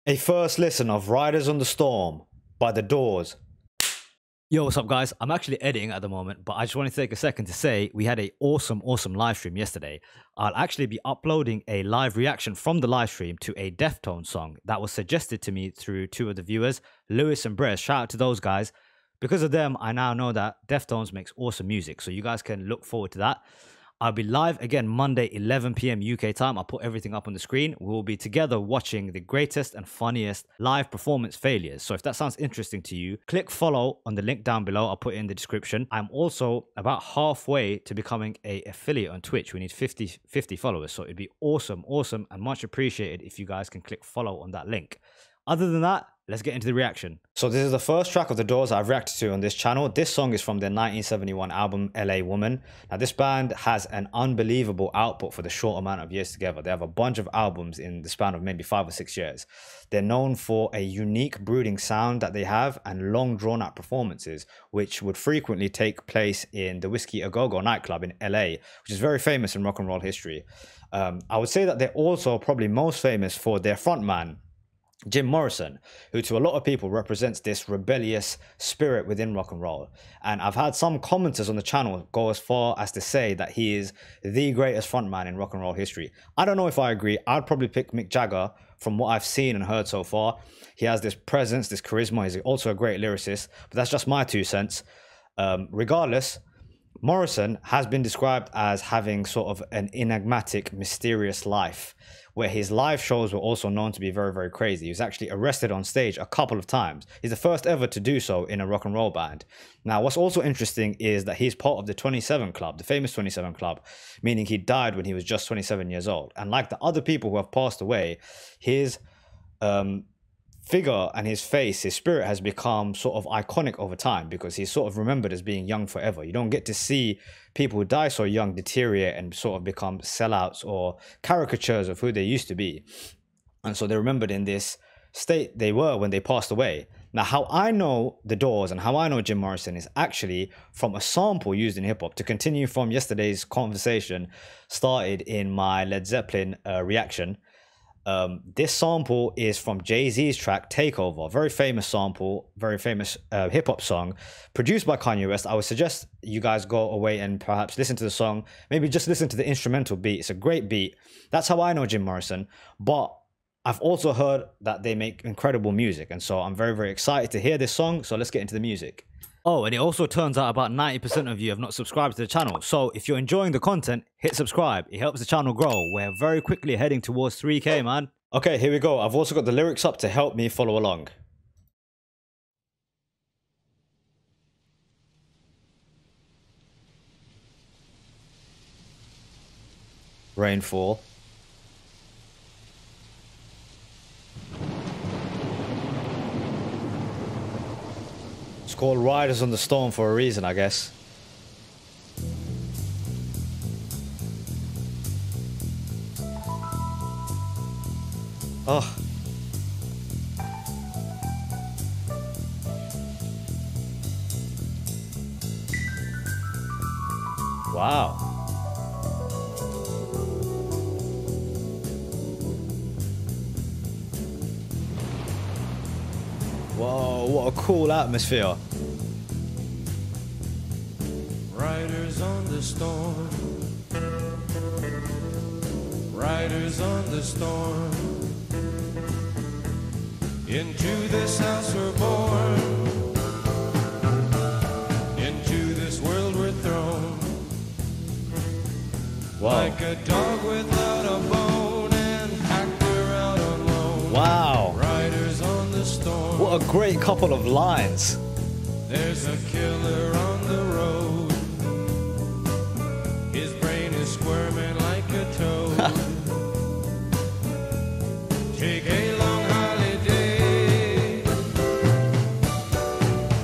A first listen of Riders on the Storm by The Doors. Yo, what's up, guys? I'm actually editing at the moment, but I just want to take a second to say we had a awesome live stream yesterday. I'll actually be uploading a live reaction from the live stream to a Deftones song that was suggested to me through two of the viewers, Lewis and Brez. Shout out to those guys. Because of them, I now know that Deftones makes awesome music, so you guys can look forward to that. I'll be live again Monday, 11 p.m. UK time. I'll put everything up on the screen. We will be together watching the greatest and funniest live performance failures. So if that sounds interesting to you, click follow on the link down below. I'll put it in the description. I'm also about halfway to becoming an affiliate on Twitch. We need 50 followers. So it'd be awesome and much appreciated if you guys can click follow on that link. Other than that, let's get into the reaction. So this is the first track of The Doors I've reacted to on this channel. This song is from their 1971 album, LA Woman. Now this band has an unbelievable output for the short amount of years together. They have a bunch of albums in the span of maybe 5 or 6 years. They're known for a unique brooding sound that they have and long drawn out performances, which would frequently take place in the Whiskey A Go Go nightclub in LA, which is very famous in rock and roll history. I would say that they're also probably most famous for their frontman, Jim Morrison, who to a lot of people represents this rebellious spirit within rock and roll. And I've had some commenters on the channel go as far as to say that he is the greatest frontman in rock and roll history. I don't know if I agree. I'd probably pick Mick Jagger from what I've seen and heard so far. He has this presence, this charisma. He's also a great lyricist, but that's just my 2 cents. Regardless, Morrison has been described as having sort of an enigmatic, mysterious life, where his live shows were also known to be very crazy. He was actually arrested on stage a couple of times. He's the first ever to do so in a rock and roll band. Now, what's also interesting is that he's part of the 27 Club, the famous 27 Club, meaning he died when he was just 27 years old. And like the other people who have passed away, his figure and his face, his spirit has become sort of iconic over time because he's sort of remembered as being young forever. You don't get to see people who die so young deteriorate and sort of become sellouts or caricatures of who they used to be. And so they're remembered in this state they were when they passed away. Now, how I know The Doors and how I know Jim Morrison is actually from a sample used in hip-hop. To continue from yesterday's conversation started in my Led Zeppelin reaction. This sample is from Jay-Z's track Takeover, very famous sample, very famous hip-hop song produced by Kanye West. I would suggest you guys go away and perhaps listen to the song, maybe just listen to the instrumental beat. It's a great beat. That's how I know Jim Morrison, but I've also heard that they make incredible music, and so I'm very excited to hear this song. So let's get into the music. Oh, and it also turns out about 90% of you have not subscribed to the channel. So if you're enjoying the content, hit subscribe. It helps the channel grow. We're very quickly heading towards 3K, man. Okay, here we go. I've also got the lyrics up to help me follow along. Rainfall. It's called Riders on the Storm for a reason, I guess. Oh. Wow. Whoa, what a cool atmosphere. Riders on the storm. Riders on the storm. Into this house we're born. Into this world we're thrown. Wow. Like a dog without a bone and actor out alone. Wow. Riders on the storm. What a great couple of lines. There's a killer on the road. His brain is squirming like a toad. Take a long holiday.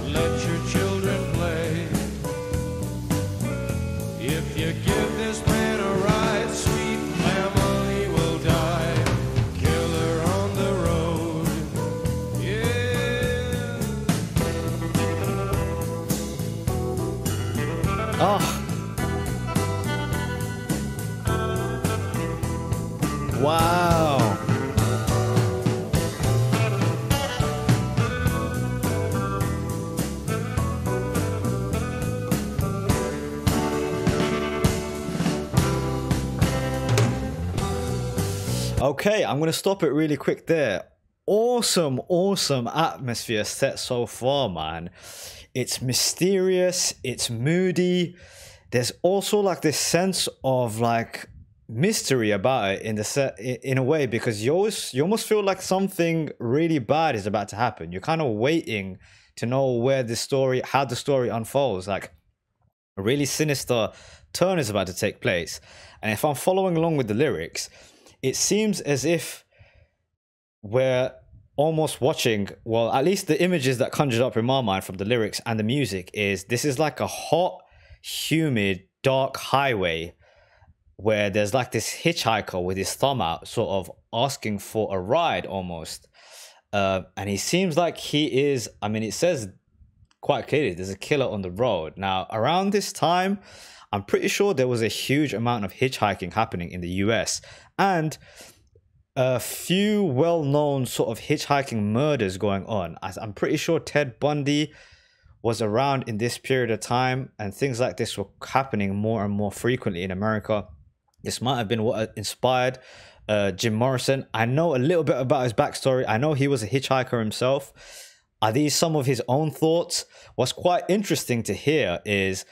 Let your children play. If you give this man a ride, sweet family will die. Killer on the road. Yeah. Oh. Wow. Okay, I'm gonna stop it really quick there. Awesome, awesome atmosphere set so far, man. It's mysterious, it's moody. There's also like this sense of like mystery about it in the set in a way, because you almost feel like something really bad is about to happen. You're kind of waiting to know where how the story unfolds. Like a really sinister turn is about to take place. And if I'm following along with the lyrics, it seems as if we're almost watching, well, at least the images that conjured up in my mind from the lyrics and the music is this is like a hot, humid, dark highway where there's like this hitchhiker with his thumb out, sort of asking for a ride almost. And he seems like he is, I mean, it says quite clearly there's a killer on the road. Now, around this time, I'm pretty sure there was a huge amount of hitchhiking happening in the US. And a few well-known sort of hitchhiking murders going on. I'm pretty sure Ted Bundy was around in this period of time, and things like this were happening more and more frequently in America. This might have been what inspired Jim Morrison. I know a little bit about his backstory. I know he was a hitchhiker himself. Are these some of his own thoughts? What's quite interesting to hear is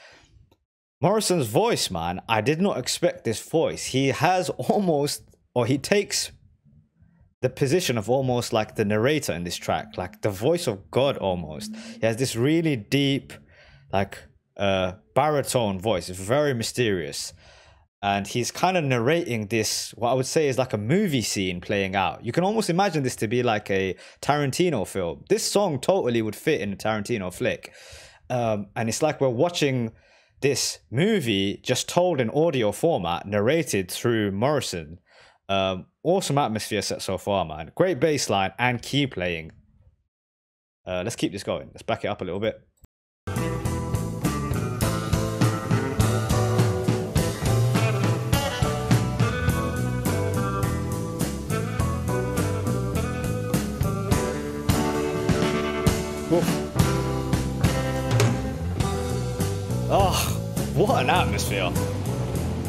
Morrison's voice, man. I did not expect this voice. He has almost, or he takes the position of almost like the narrator in this track, like the voice of God almost. He has this really deep, like baritone voice. It's very mysterious. And he's kind of narrating this, what I would say is like a movie scene playing out. You can almost imagine this to be like a Tarantino film. This song totally would fit in a Tarantino flick. And it's like we're watching this movie just told in audio format, narrated through Morrison. Awesome atmosphere set so far, man. Great bass line and key playing. Let's keep this going. Let's back it up a little bit. Oh, what an atmosphere.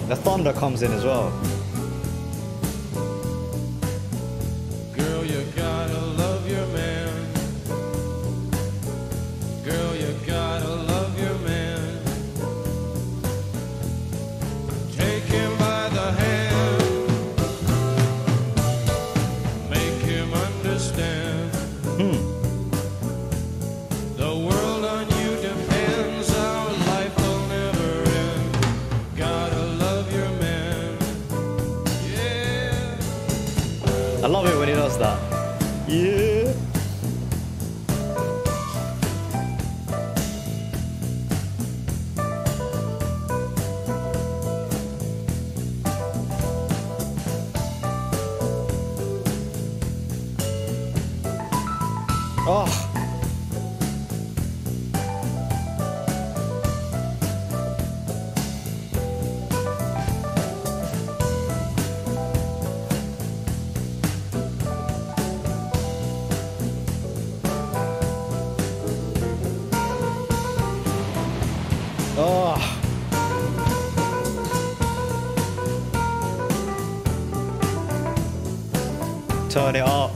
The thunder comes in as well. Girl, you gotta love your man. Girl, you gotta love your man. Take him by the hand. Make him understand. The world on you depends. Our life will never end. Gotta love your man. Yeah. I love it when he does that. Yeah. Oh. Oh. Turn it up.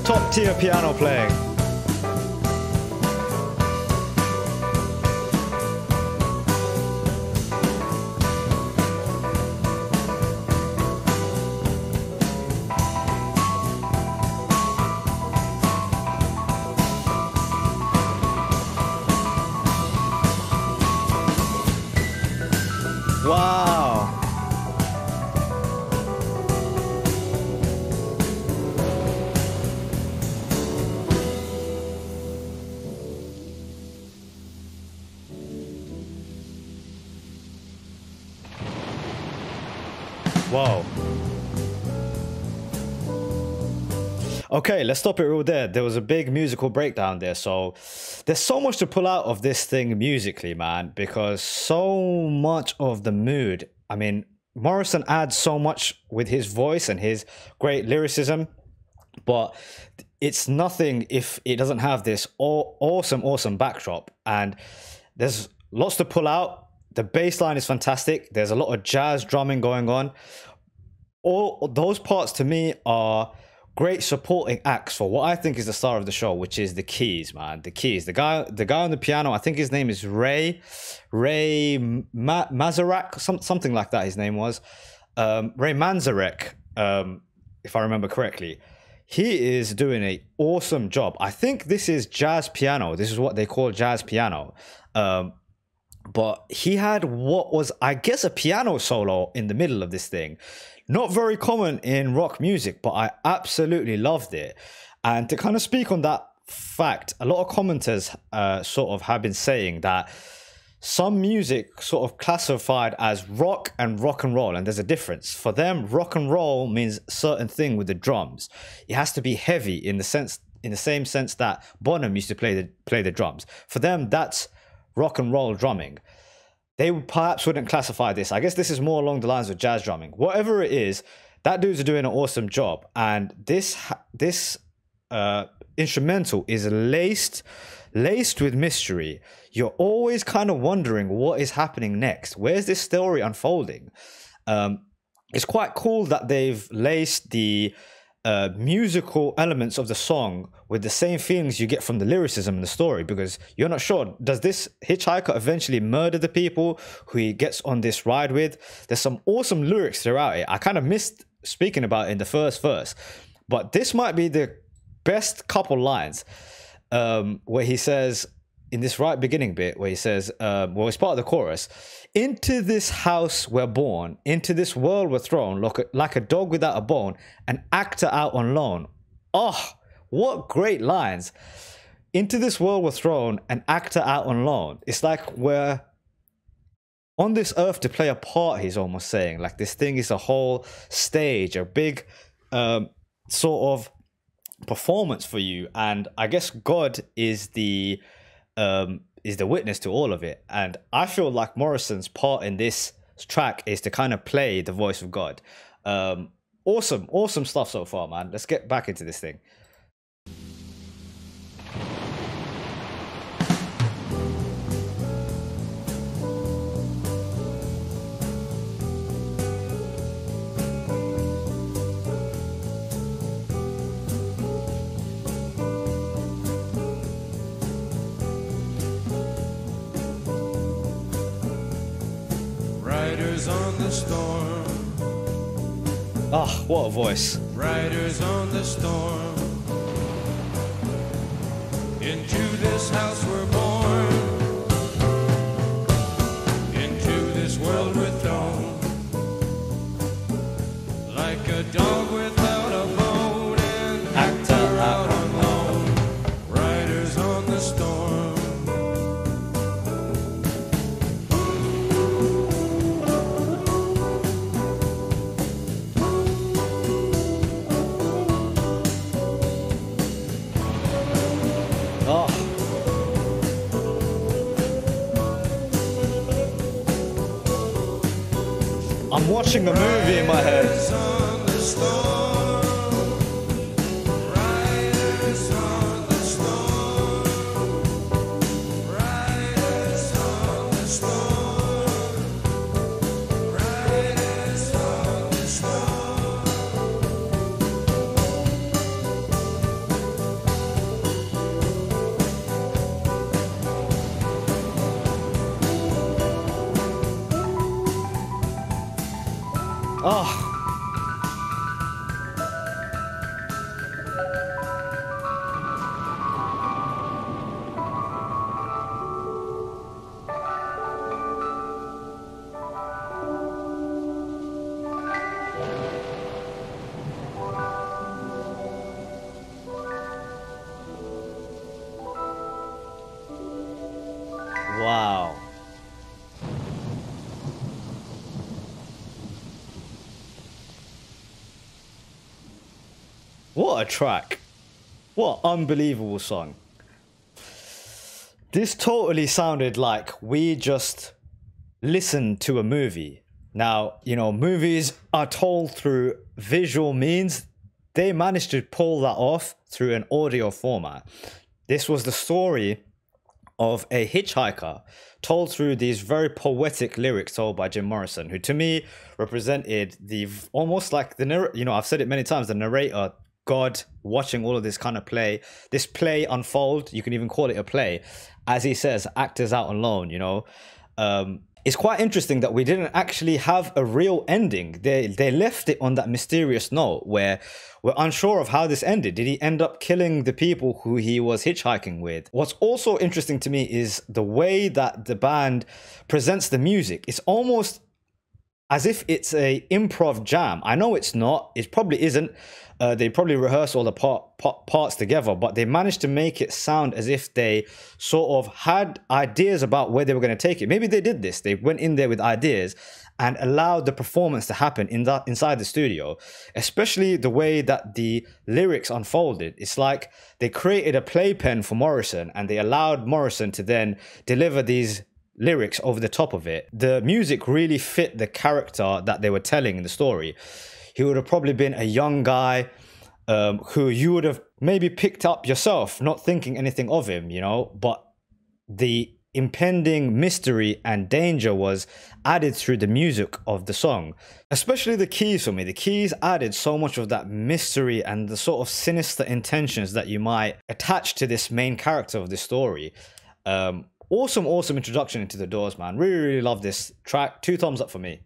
Top tier piano playing. Wow. Whoa. Okay, let's stop it real there. There was a big musical breakdown there. So there's so much to pull out of this thing musically, man, because so much of the mood. I mean, Morrison adds so much with his voice and his great lyricism, but it's nothing if it doesn't have this awesome backdrop. And there's lots to pull out. The bass line is fantastic. There's a lot of jazz drumming going on. All those parts to me are great supporting acts for what I think is the star of the show, which is the keys, man. The keys. The guy on the piano, I think his name is Ray Mazarek, something like that. His name was Ray Manzarek, if I remember correctly. He is doing an awesome job. I think this is jazz piano. This is what they call jazz piano. But he had what was, I guess, a piano solo in the middle of this thing. Not very common in rock music, but I absolutely loved it. And to kind of speak on that fact, a lot of commenters sort of have been saying that some music sort of classified as rock and roll, and there's a difference. For them, rock and roll means a certain thing with the drums. It has to be heavy in the same sense that Bonham used to play the drums. For them, that's rock and roll drumming. They perhaps wouldn't classify this. I guess this is more along the lines of jazz drumming. Whatever it is, that dude's doing an awesome job. And this instrumental is laced with mystery. You're always kind of wondering what is happening next. Where's this story unfolding? It's quite cool that they've laced the musical elements of the song with the same feelings you get from the lyricism in the story, because you're not sure, does this hitchhiker eventually murder the people who he gets on this ride with? There's some awesome lyrics throughout it. I kind of missed speaking about it in the first verse, but this might be the best couple lines where he says, in this right beginning bit where he says, well, it's part of the chorus, into this house we're born, into this world we're thrown, like a dog without a bone, an actor out on loan. Oh, what great lines. Into this world we're thrown, an actor out on loan. It's like we're on this earth to play a part, he's almost saying. Like this thing is a whole stage, a big sort of performance for you. And I guess God is the witness to all of it. And I feel like Morrison's part in this track is to kind of play the voice of God. Awesome stuff so far, man. Let's get back into this thing. Riders on the storm. Oh, what a voice. Riders on the storm. Into this house we're born. Into this world we're thrown. Like a dog without a bone, and actor out on loan. Riders on the storm. Oh. I'm watching a movie in my head. Riders on the storm. Riders on the storm. Riders on the storm. Riders on the storm. Oh. Wow. What a track. What unbelievable song. This totally sounded like we just listened to a movie. Now, you know, movies are told through visual means. They managed to pull that off through an audio format. This was the story of a hitchhiker told through these very poetic lyrics told by Jim Morrison, who to me represented the almost like the, you know, I've said it many times, the narrator, God watching all of this kind of play, this play unfold. You can even call it a play. As he says, actors out on loan, you know. It's quite interesting that we didn't actually have a real ending. They left it on that mysterious note where we're unsure of how this ended. Did he end up killing the people who he was hitchhiking with? What's also interesting to me is the way that the band presents the music. It's almost as if it's a improv jam. I know it's not. It probably isn't. They probably rehearse all the parts together, but they managed to make it sound as if they sort of had ideas about where they were going to take it. Maybe they did this. They went in there with ideas and allowed the performance to happen inside the studio, especially the way that the lyrics unfolded. It's like they created a playpen for Morrison and they allowed Morrison to then deliver these lyrics over the top of it. The music really fit the character that they were telling in the story. He would have probably been a young guy who you would have maybe picked up yourself, not thinking anything of him, you know, but the impending mystery and danger was added through the music of the song, especially the keys for me. The keys added so much of that mystery and the sort of sinister intentions that you might attach to this main character of this story. Awesome introduction into The Doors, man. Really love this track. 2 thumbs up for me.